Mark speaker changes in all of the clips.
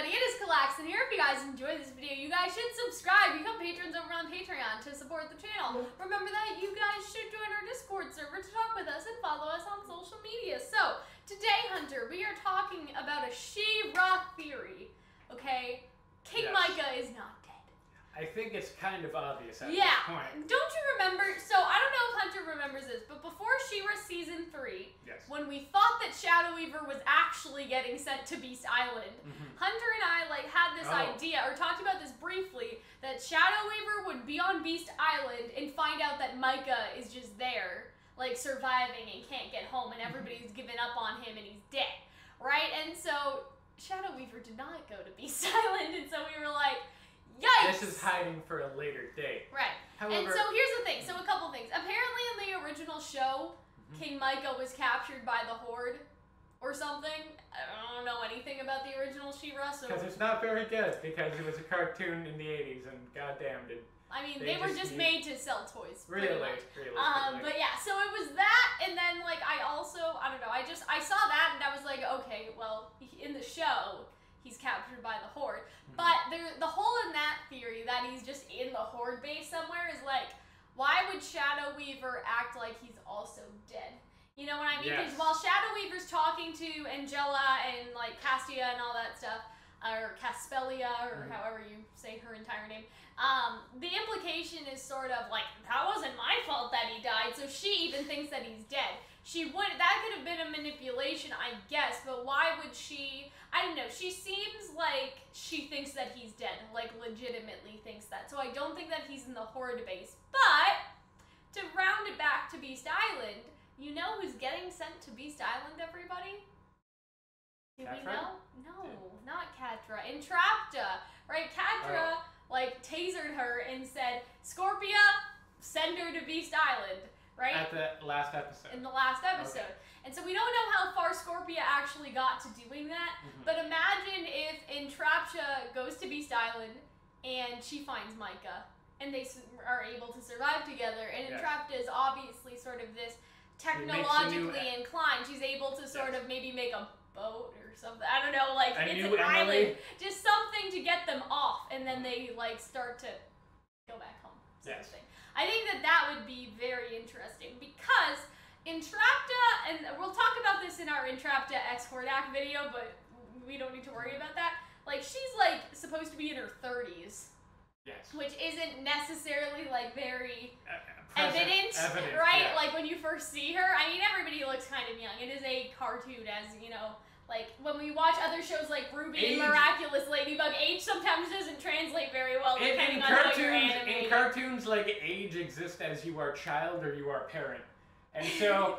Speaker 1: everybody, it is Calxiyn here. If you guys enjoyed this video, you guys should subscribe, become patrons over on Patreon to support the channel. Remember that you guys should join our Discord server to talk with us and follow us on social media. So, today, Hunter, we are talking about a She-Ra theory, okay? King Micah is not dead.
Speaker 2: I think it's kind of obvious at this point.
Speaker 1: Don't you remember? So, I don't know if Hunter remembers this, but before She-Ra Season 3, when we thought that Shadow Weaver was actually getting sent to Beast Island, Hunter and I had this idea, or talked about this briefly, that Shadow Weaver would be on Beast Island and find out that Micah is just there, surviving and can't get home, and everybody's given up on him and he's dead, right? And so, Shadow Weaver did not go to Beast Island, and so we were like, yikes!
Speaker 2: This is hiding for a later date.
Speaker 1: Right.
Speaker 2: However,
Speaker 1: and so here's the thing. So a couple things. Apparently in the original show, King Micah was captured by the Horde or something. I don't know anything about the original She-Ra, so...
Speaker 2: Because it's not very good, because it was a cartoon in the 80s, and goddamn did...
Speaker 1: I mean, they were just made to sell toys.
Speaker 2: Really?
Speaker 1: But yeah, so it was that, and then, I also, I don't know, I saw that, and I was like, okay, well, in the show... he's captured by the Horde. But the hole in that theory that he's just in the Horde base somewhere is why would Shadow Weaver act like he's also dead? You know what I mean? Because while Shadow Weaver's talking to Angela and Castia and all that stuff, or Caspelia, or however you say her entire name, the implication is sort of that wasn't my fault that he died, so she even thinks that he's dead. That could have been a manipulation, I guess, but why would she, I don't know, she seems like she thinks that he's dead, legitimately thinks that. So I don't think that he's in the Horde base, but to round it back to Beast Island, you know who's getting sent to Beast Island, everybody? Do we know? No, not Catra. Entrapta, right? Catra, tasered her and said, Scorpia, send her to Beast Island. Right?
Speaker 2: At the last episode.
Speaker 1: In the last episode. Okay. And so we don't know how far Scorpia actually got to doing that, but imagine if Entrapta goes to Beast Island and she finds Micah, and they are able to survive together, and Entrapta is obviously sort of this technologically inclined. She's able to sort of maybe make a boat or something. I don't know, it's an island. Just something to get them off, and then they, start to go back home. Sort of thing. I think that would be very interesting because Entrapta, and we'll talk about this in our Entrapta X Hordak video, but we don't need to worry about that. She's supposed to be in her 30s.
Speaker 2: Yes. Which
Speaker 1: isn't necessarily very evident, right? Yeah. When you first see her, I mean, everybody looks kind of young. It is a cartoon, as you know. When we watch other shows like Ruby and Miraculous Ladybug, age sometimes doesn't translate very well depending on how you're animated.
Speaker 2: In cartoons, age exists as you are child or you are parent. And so,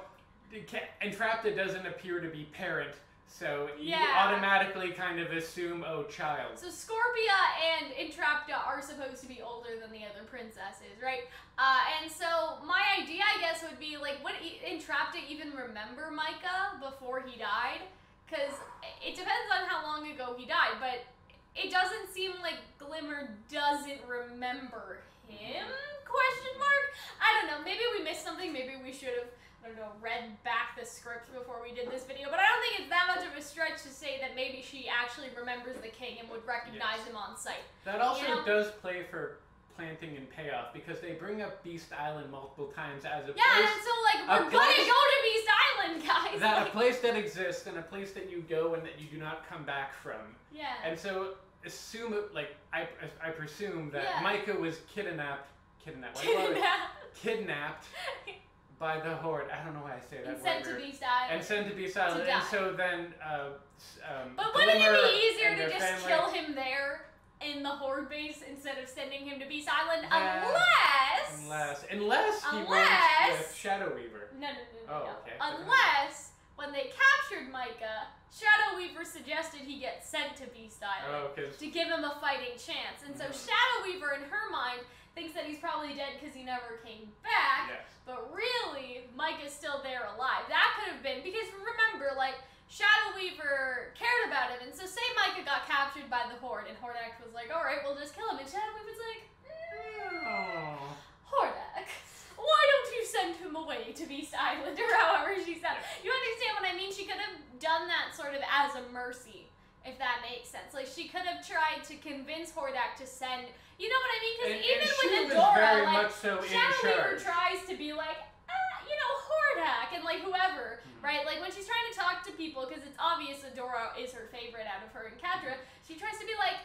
Speaker 2: Entrapta doesn't appear to be parent, so you automatically kind of assume, oh, child. So
Speaker 1: Scorpia and Entrapta are supposed to be older than the other princesses, right? And so my idea, I guess, would be, would Entrapta even remember Micah before he died? Because it depends on how long ago he died, but it doesn't seem like Glimmer doesn't remember him, ? I don't know, maybe we missed something, maybe we should have, I don't know, read back the script before we did this video, but I don't think it's that much of a stretch to say that maybe she actually remembers the king and would recognize him on sight.
Speaker 2: That also does play for planting and payoff, because they bring up Beast Island multiple times as a place.
Speaker 1: Yeah, and so we're gonna go to Beast Island, guys!
Speaker 2: A place that exists, and a place that you go and that you do not come back from. Yeah. And so, assume, I presume that Micah was kidnapped by the Horde. I don't know why I say that word.
Speaker 1: And sent to Beast Island.
Speaker 2: And sent to Beast Island. And so then,
Speaker 1: but wouldn't it be easier to just kill him there? In the Horde base instead of sending him to Beast Island, unless he went with Shadow Weaver. No.
Speaker 2: Okay.
Speaker 1: Unless, when they captured Micah, Shadow Weaver suggested he get sent to Beast Island to give him a fighting chance. And so Shadow Weaver, in her mind, thinks that he's probably dead because he never came back, but really, Micah's still there alive. That could have been, because remember, Shadow Weaver cared about him, and so say Micah got captured by the Horde, and Hordak was like, alright, we'll just kill him, and Shadow Weaver's like, Hordak, why don't you send him away to Beast Island, or however she said it. You understand what I mean? She could have done that sort of as a mercy, if that makes sense. Like, she could have tried to convince Hordak to send, you know what I mean? Because even with Adora, like, Shadow Weaver tries to be like, you know, Hordak and like whoever, right? Like when she's trying to talk to people, because it's obvious Adora is her favorite out of her and Catra, she tries to be like,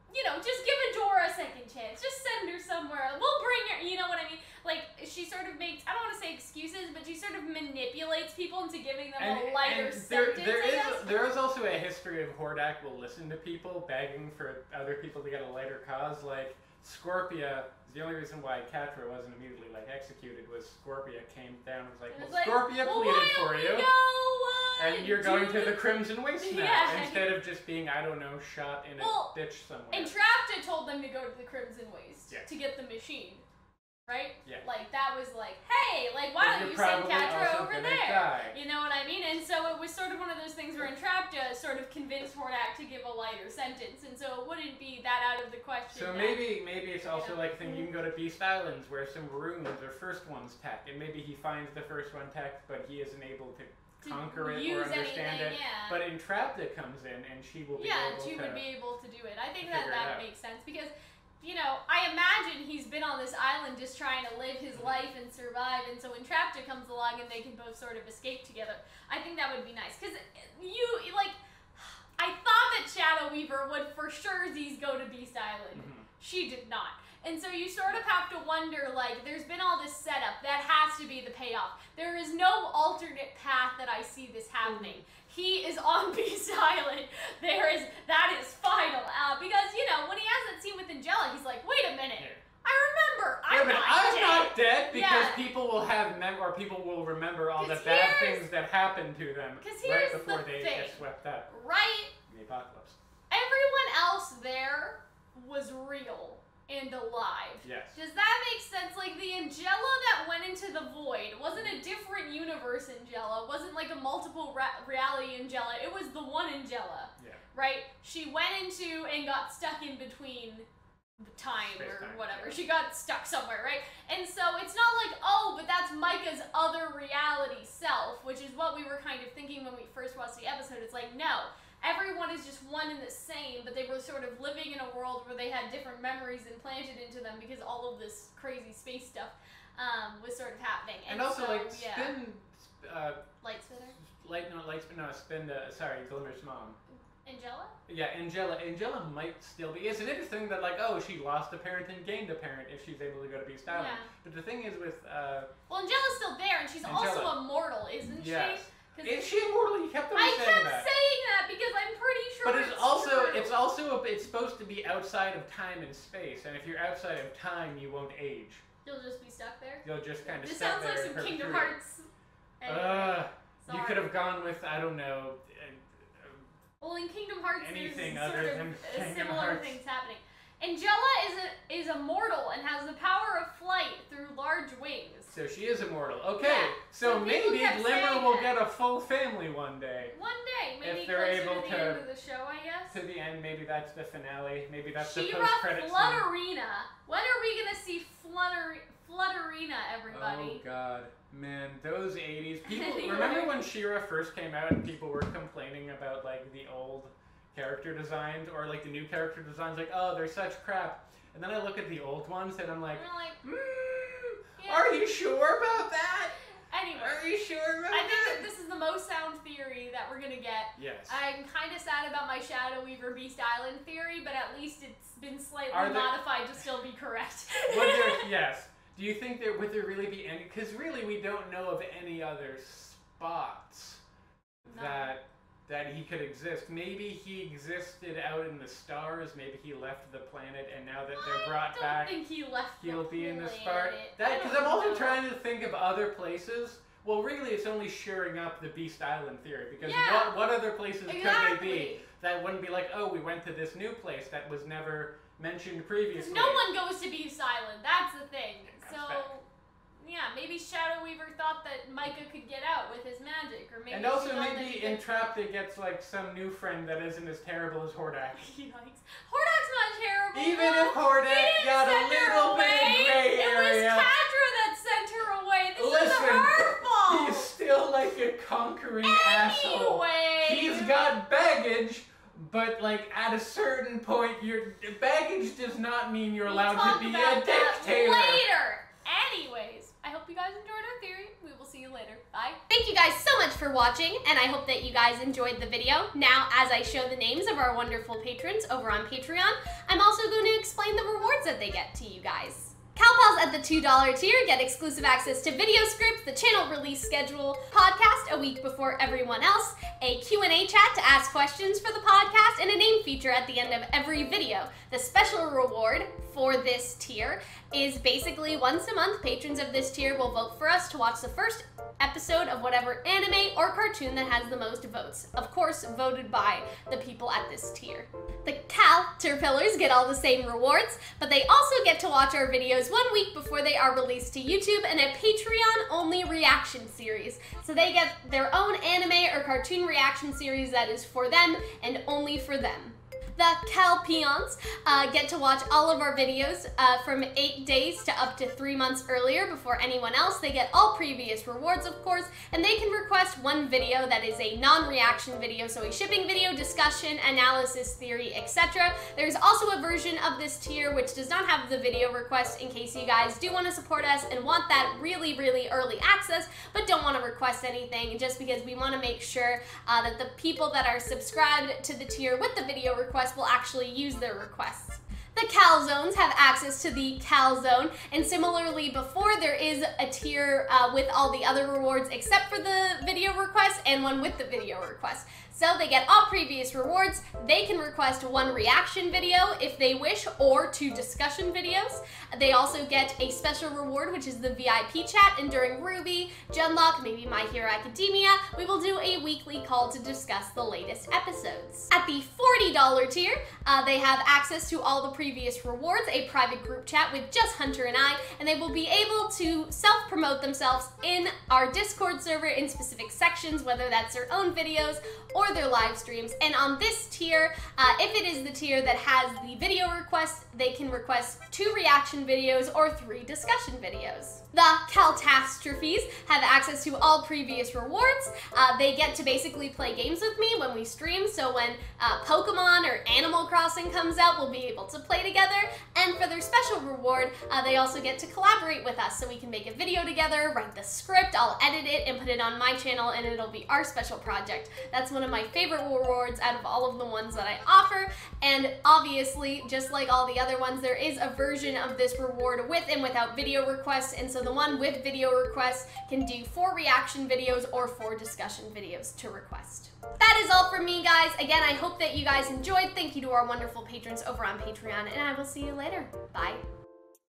Speaker 1: you know, just give Adora a second chance. Just send her somewhere. We'll bring her, you know what I mean? Like, she sort of makes, I don't want to say excuses, but she sort of manipulates people into giving them a lighter sentence,
Speaker 2: there is also a history of Hordak will listen to people begging for other people to get a lighter cause. Like, Scorpia, the only reason why Catra wasn't immediately, like, executed was Scorpia came down and was like, well, Scorpia pleaded for you. And you're going to the Crimson Waste now, instead of just being, I don't know, shot in a ditch somewhere.
Speaker 1: And Trapta told them to go to the Crimson Waste to get the machine, right?
Speaker 2: Yeah.
Speaker 1: Like, that was like, hey, like, why don't you send Catra over there? You know what I mean? And so it was sort of one of those things where Entrapta sort of convinced Hordak to give a lighter sentence, and so it wouldn't be that out of the question.
Speaker 2: So maybe it's also like a thing, you can go to Beast Islands where some runes are first one's tech, and maybe he finds the first one tech, but he isn't able to conquer it or understand it. But Entrapta comes in and she will be
Speaker 1: able to do it. I think that makes sense because, you know, I imagine he's been on this island just trying to live his life and survive, and so Entrapta comes along and they can both sort of escape together. I think that would be nice because I thought that Shadow Weaver would for sure go to Beast Island. She did not. And so you sort of have to wonder, like, there's been all this setup. That has to be the payoff. There is no alternate path that I see this happening. He is on Beast Island. That is final. Because, you know, when he has that scene with Angela, he's like, wait a minute. I remember. I'm
Speaker 2: not dead because people will have people will remember all the bad things that happened to them right before they get swept up.
Speaker 1: Right?
Speaker 2: In the apocalypse.
Speaker 1: Everyone else there was real and alive.
Speaker 2: Yes.
Speaker 1: Does that make sense? Like, the Angela that went into the void wasn't a different universe Angela. It wasn't like a multiple reality Angela. It was the one Angela. Yeah. Right? She went into and got stuck in between time or whatever. She got stuck somewhere, right? And so it's not like, oh, but that's Micah's other reality self, which is what we were kind of thinking when we first watched the episode. It's like, no. Everyone is just one and the same, but they were sort of living in a world where they had different memories implanted into them because all of this crazy space stuff was sort of happening.
Speaker 2: And also, so, like, Spin...
Speaker 1: Light Spinner?
Speaker 2: Sorry, Glimmer's mom.
Speaker 1: Angela?
Speaker 2: Yeah, Angela might still be... It's an interesting that, like, oh, she lost a parent and gained a parent if she's able to go to Beast Island. Yeah. But the thing is with...
Speaker 1: well, Angela's still there, and she's also immortal, isn't she?
Speaker 2: Is she immortal? You kept saying that.
Speaker 1: I kept saying that because I'm pretty sure
Speaker 2: but it's supposed to be outside of time and space, and if you're outside of time, you won't age.
Speaker 1: You'll just be stuck there?
Speaker 2: You'll just kind of
Speaker 1: stuck
Speaker 2: there.
Speaker 1: This sounds like some Kingdom Hearts. Anyway,
Speaker 2: you could have gone with, I don't know...
Speaker 1: well, in Kingdom Hearts,
Speaker 2: anything
Speaker 1: there's
Speaker 2: other
Speaker 1: sort
Speaker 2: than
Speaker 1: of similar things happening. Angela is immortal and has the power of flight through large wings.
Speaker 2: So she is immortal. Okay, so maybe Glimmer will get a full family one day.
Speaker 1: One day, maybe
Speaker 2: if they're able
Speaker 1: to the end of the show, I guess.
Speaker 2: To the end, maybe that's the finale. Maybe that's the post-credits scene.
Speaker 1: Flutterina. When are we gonna see Flutterina, everybody?
Speaker 2: Oh God, man, those 80s people. Remember when She-Ra first came out and people were complaining about like the old character designs or like the new character designs, like, oh, they're such crap. And then I look at the old ones and I'm like, are you sure about that?
Speaker 1: Anyway,
Speaker 2: are you sure about that?
Speaker 1: I think that this is the most sound theory that we're gonna get.
Speaker 2: Yes.
Speaker 1: I'm kind of sad about my Shadow Weaver Beast Island theory, but at least it's been slightly modified to still be correct.
Speaker 2: Yes. Do you think would there really be any? Because really, we don't know of any other spots that he could exist. Maybe he existed out in the stars. Maybe he left the planet, and now that they're brought back,
Speaker 1: I don't think he left
Speaker 2: he'll be in the spot. Because I'm also trying to think of other places. Well, really, it's only shoring up the Beast Island theory. Because what other places could they be that wouldn't be like, oh, we went to this new place that was never mentioned previously?
Speaker 1: No one goes to Beast Island. That's the thing. Yeah, maybe Shadow Weaver thought that Micah could get out with his magic, or maybe.
Speaker 2: And also maybe Entrapta gets like some new friend that isn't as terrible as Hordak.
Speaker 1: Yikes! Hordak's not terrible.
Speaker 2: Even if Hordak got a little bit of gray area.
Speaker 1: It was Catra that sent her away. This is her fault.
Speaker 2: He's still like a conquering asshole. He's got baggage, but like at a certain point, your baggage does not mean you're allowed to be a dictator.
Speaker 1: Later. Anyways, I hope you guys enjoyed our theory. We will see you later. Bye. Thank you guys so much for watching, and I hope that you guys enjoyed the video. Now, as I show the names of our wonderful patrons over on Patreon, I'm also going to explain the rewards that they get to you guys. CalPals at the $2 tier get exclusive access to video scripts, the channel release schedule, podcast a week before everyone else, a Q&A chat to ask questions for the podcast, and a name feature at the end of every video. The special reward for this tier is basically once a month, patrons of this tier will vote for us to watch the first episode of whatever anime or cartoon that has the most votes. Of course, voted by the people at this tier. The Calterpillars get all the same rewards, but they also get to watch our videos 1 week before they are released to YouTube in a Patreon-only reaction series. So they get their own anime or cartoon reaction series that is for them and only for them. The Calxions get to watch all of our videos from 8 days to up to 3 months earlier before anyone else. They get all previous rewards, of course, and they can request one video that is a non-reaction video, so a shipping video, discussion, analysis, theory, etc. There's also a version of this tier which does not have the video request in case you guys do want to support us and want that really, really early access, but don't want to request anything, just because we want to make sure that the people that are subscribed to the tier with the video request will actually use their requests. The Calzones have access to the Calzone, and similarly before there is a tier with all the other rewards except for the video request and one with the video request. So they get all previous rewards. They can request one reaction video if they wish, or 2 discussion videos. They also get a special reward, which is the VIP chat, and during Ruby, Genlock, maybe My Hero Academia, we will do a weekly call to discuss the latest episodes. At the $40 tier, they have access to all the previous rewards, a private group chat with just Hunter and I, and they will be able to self-promote themselves in our Discord server in specific sections, whether that's their own videos or their live streams. And on this tier, if it is the tier that has the video request, they can request 2 reaction videos or 3 discussion videos. The Caltastrophes have access to all previous rewards. They get to basically play games with me when we stream, so when Pokemon or Animal Crossing comes out, we'll be able to play together. And for their special reward, they also get to collaborate with us, so we can make a video together, write the script, I'll edit it and put it on my channel, and it'll be our special project. That's one of my favorite rewards out of all of the ones that I offer, and obviously, just like all the other ones, there is a version of this reward with and without video requests, and so the one with video requests can do 4 reaction videos or 4 discussion videos to request. That is all from me, guys. Again, I hope that you guys enjoyed. Thank you to our wonderful patrons over on Patreon, and I will see you later. Bye.